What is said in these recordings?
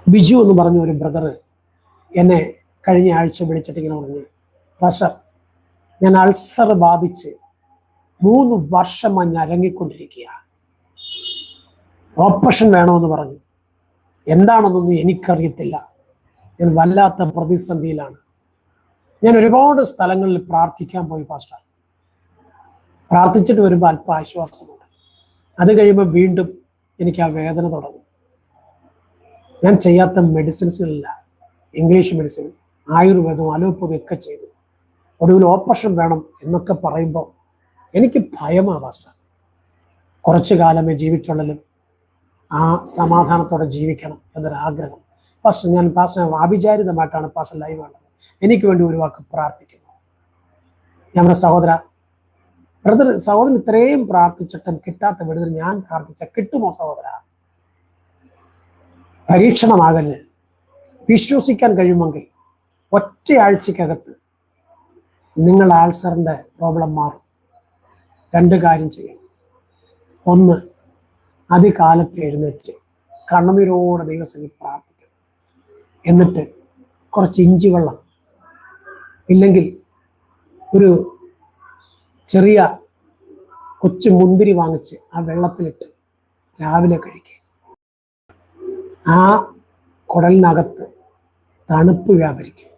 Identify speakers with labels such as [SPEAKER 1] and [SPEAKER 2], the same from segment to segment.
[SPEAKER 1] ബിജു എന്ന് പറഞ്ഞ ഒരു ബ്രദർ എന്നെ കഴിഞ്ഞ ആഴ്ച വിളിച്ചിട്ട് ഇങ്ങനെ പറഞ്ഞു, പാസ്റ്റർ, ഞാൻ അൾസർ ബാധിച്ച് 3 വർഷമായി ഞരങ്ങിക്കൊണ്ടിരിക്കുക, ഓപ്പറേഷൻ വേണമെന്ന് പറഞ്ഞു. എന്താണെന്നൊന്നും എനിക്കറിയത്തില്ല, ഞാൻ വല്ലാത്ത പ്രതിസന്ധിയിലാണ്. ഞാൻ ഒരുപാട് സ്ഥലങ്ങളിൽ പ്രാർത്ഥിക്കാൻ പോയി പാസ്റ്റർ. പ്രാർത്ഥിച്ചിട്ട് വരുമ്പോൾ അല്പം ആശ്വാസമുണ്ട്. അത് കഴിയുമ്പോൾ വീണ്ടും എനിക്ക് ആ വേദന തുടങ്ങും. ഞാൻ ചെയ്യാത്ത മെഡിസിൻസിലില്ല, ഇംഗ്ലീഷ് മെഡിസിൻ, ആയുർവേദവും അലോപ്പതിയും ഒക്കെ ചെയ്തു. ഒടുവിൽ ഓപ്പറേഷൻ വേണം എന്നൊക്കെ പറയുമ്പോൾ എനിക്ക് ഭയമാണ് പാസ്റ്റർ. കുറച്ചു കാലമേ ജീവിച്ചുള്ളലും ആ സമാധാനത്തോടെ ജീവിക്കണം എന്നൊരാഗ്രഹം. പാസ്റ്റർ, ഞാൻ അവിചാരിതമായിട്ടാണ് പാസ്റ്റർ ലൈവ് വേണ്ടത്, എനിക്ക് വേണ്ടി ഒരു വാക്ക് പ്രാർത്ഥിക്കുന്നു. ഞങ്ങളുടെ സഹോദരൻ ഇത്രയും പ്രാർത്ഥിച്ചിട്ടും കിട്ടാത്ത വിടുതൽ ഞാൻ പ്രാർത്ഥിച്ച കിട്ടുമോ സഹോദര? പരീക്ഷണമാകല്. വിശ്വസിക്കാൻ കഴിയുമെങ്കിൽ ഒറ്റയാഴ്ചക്കകത്ത് നിങ്ങൾ ആൾസറിന്റെ പ്രോബ്ലം മാറും. 2 കാര്യം ചെയ്യണം. 1, അതികാലത്ത് എഴുന്നേറ്റ് കണ്ണുനീരോടെ ദൈവസന്നിധി പ്രാർത്ഥിക്കണം. എന്നിട്ട് കുറച്ച് ഇഞ്ചി വെള്ളം, ഇല്ലെങ്കിൽ ഒരു ചെറിയ കൊച്ചു മുന്തിരി വാങ്ങിച്ച് ആ വെള്ളത്തിലിട്ട് രാവിലെ കഴിക്കുക. ആ കുടലിനകത്ത് തണുപ്പ് വ്യാപരിക്കും.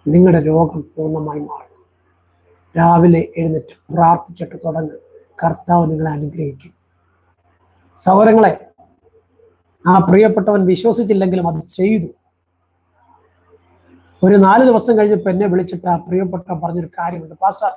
[SPEAKER 1] നിങ്ങളുടെ രോഗം പൂർണ്ണമായി മാറും. രാവിലെ എഴുന്നേറ്റ് പ്രാർത്ഥിച്ചിട്ട് തുടങ്ങുക. കർത്താവ് നിങ്ങളെ അനുഗ്രഹിക്കും. സഹോദരങ്ങളെ, ആ പ്രിയപ്പെട്ടവൻ വിശ്വസിച്ചില്ലെങ്കിലും അത് ചെയ്തു. ഒരു 4 ദിവസം കഴിഞ്ഞപ്പോൾ എന്നെ വിളിച്ചിട്ട് ആ പ്രിയപ്പെട്ടവൻ പറഞ്ഞൊരു കാര്യമുണ്ട്, പാസ്റ്റർ,